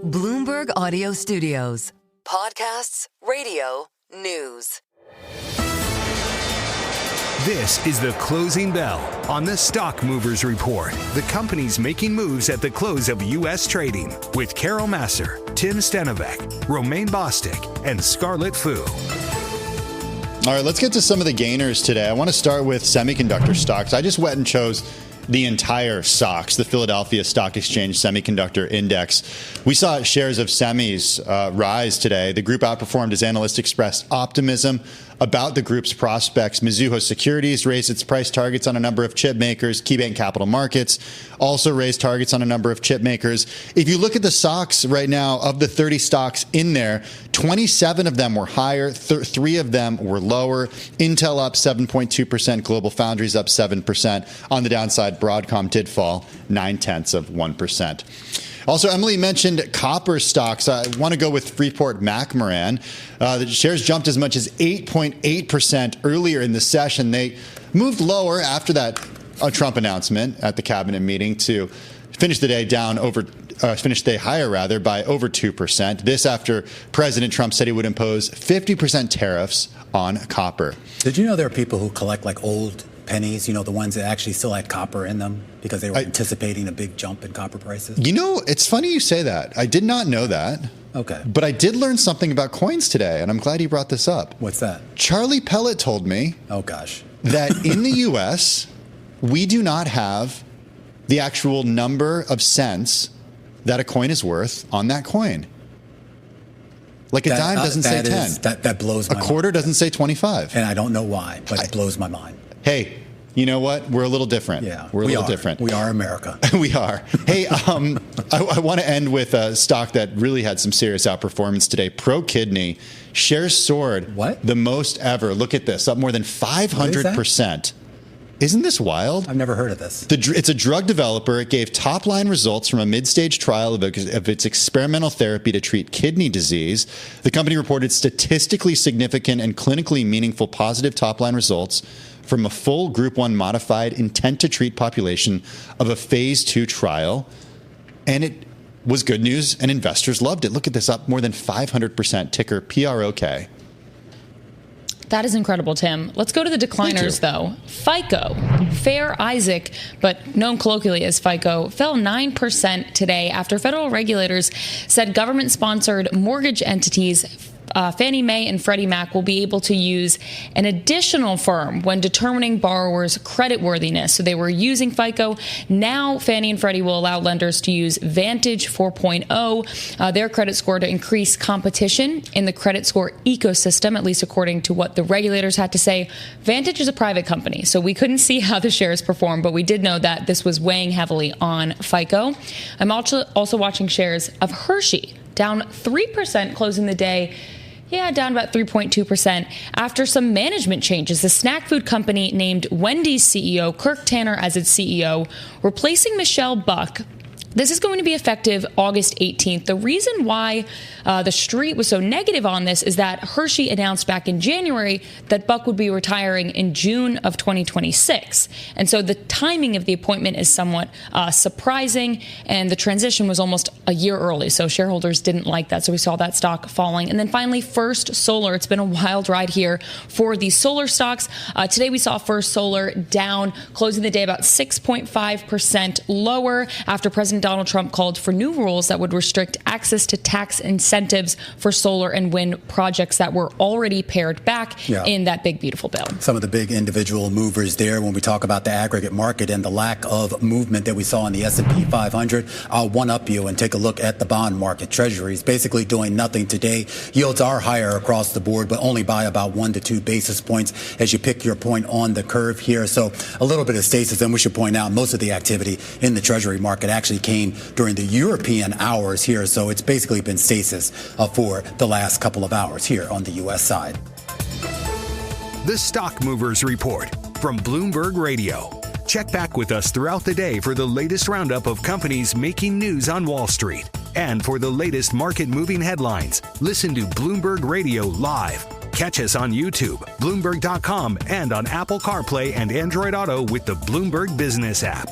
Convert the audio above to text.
Bloomberg Audio Studios. Podcasts, radio, news. This is the closing bell on the Stock Movers Report. The companies making moves at the close of U.S. trading with Carol Massar, Tim Stenovec, Romaine Bostick, and Scarlett Fu. All right, let's get to some of the gainers today. I want to start with semiconductor stocks. I just went and chose the entire SOX, the Philadelphia Stock Exchange Semiconductor Index. We saw shares of semis rise today. The group outperformed as analysts expressed optimism about the group's prospects. Mizuho Securities raised its price targets on a number of chip makers. KeyBank Capital Markets also raised targets on a number of chip makers. If you look at the SOX right now, of the 30 stocks in there, 27 of them were higher, 3 of them were lower. Intel up 7.2%, Global Foundries up 7%. On the downside, Broadcom did fall 0.9%. Also, Emily mentioned copper stocks. I want to go with Freeport-McMoRan. The shares jumped as much as 8.8% earlier in the session. They moved lower after that Trump announcement at the cabinet meeting to finish the day higher by over 2%. This after President Trump said he would impose 50% tariffs on copper. Did you know there are people who collect like old pennies, the ones that actually still had copper in them because they were anticipating a big jump in copper prices? It's funny you say that. I did not know that. Okay. But I did learn something about coins today, and I'm glad you brought this up. What's that? Charlie Pellet told me that in the U.S., we do not have the actual number of cents that a coin is worth on that coin. Like a dime doesn't say 10. That blows my mind. A quarter doesn't say 25. And I don't know why, but it blows my mind. Hey, you know what? We're a little different. Yeah, we're a little different. We are America. We are. Hey, I want to end with a stock that really had some serious outperformance today. ProKidney shares soared the most ever. Look at this, up more than 500%. Isn't this wild? I've never heard of this. It's a drug developer. It gave top-line results from a mid-stage trial of its experimental therapy to treat kidney disease. The company reported statistically significant and clinically meaningful positive top-line results from a full Group 1 modified intent-to-treat population of a Phase 2 trial. And it was good news, and investors loved it. Look at this, up more than 500%, ticker PROK. That is incredible, Tim. Let's go to the decliners, though. FICO, Fair Isaac, but known colloquially as FICO, fell 9% today after federal regulators said government-sponsored mortgage entities Fannie Mae and Freddie Mac will be able to use an additional firm when determining borrowers' creditworthiness. So they were using FICO. Now Fannie and Freddie will allow lenders to use Vantage 4.0, their credit score, to increase competition in the credit score ecosystem, at least according to what the regulators had to say. Vantage is a private company, so we couldn't see how the shares performed, but we did know that this was weighing heavily on FICO. I'm also watching shares of Hershey, down 3%, closing the day. Yeah, down about 3.2% after some management changes. The snack food company named Wendy's CEO Kirk Tanner as its CEO, replacing Michelle Buck. This is going to be effective August 18th. The reason why the street was so negative on this is that Hershey announced back in January that Buck would be retiring in June of 2026. And so the timing of the appointment is somewhat surprising, and the transition was almost a year early. So shareholders didn't like that. So we saw that stock falling. And then finally, First Solar. It's been a wild ride here for the solar stocks. Today we saw First Solar down, closing the day about 6.5% lower after President Donald Trump called for new rules that would restrict access to tax incentives for solar and wind projects that were already pared back in that big, beautiful bill. Some of the big individual movers there when we talk about the aggregate market and the lack of movement that we saw in the S&P 500. I'll one-up you and take a look at the bond market. Treasuries basically doing nothing today. Yields are higher across the board, but only by about 1 to 2 basis points as you pick your point on the curve here. So a little bit of stasis. And we should point out most of the activity in the Treasury market actually came during the European hours here. So it's basically been stasis for the last couple of hours here on the U.S. side. The Stock Movers Report from Bloomberg Radio. Check back with us throughout the day for the latest roundup of companies making news on Wall Street. And for the latest market-moving headlines, listen to Bloomberg Radio live. Catch us on YouTube, Bloomberg.com, and on Apple CarPlay and Android Auto with the Bloomberg Business app.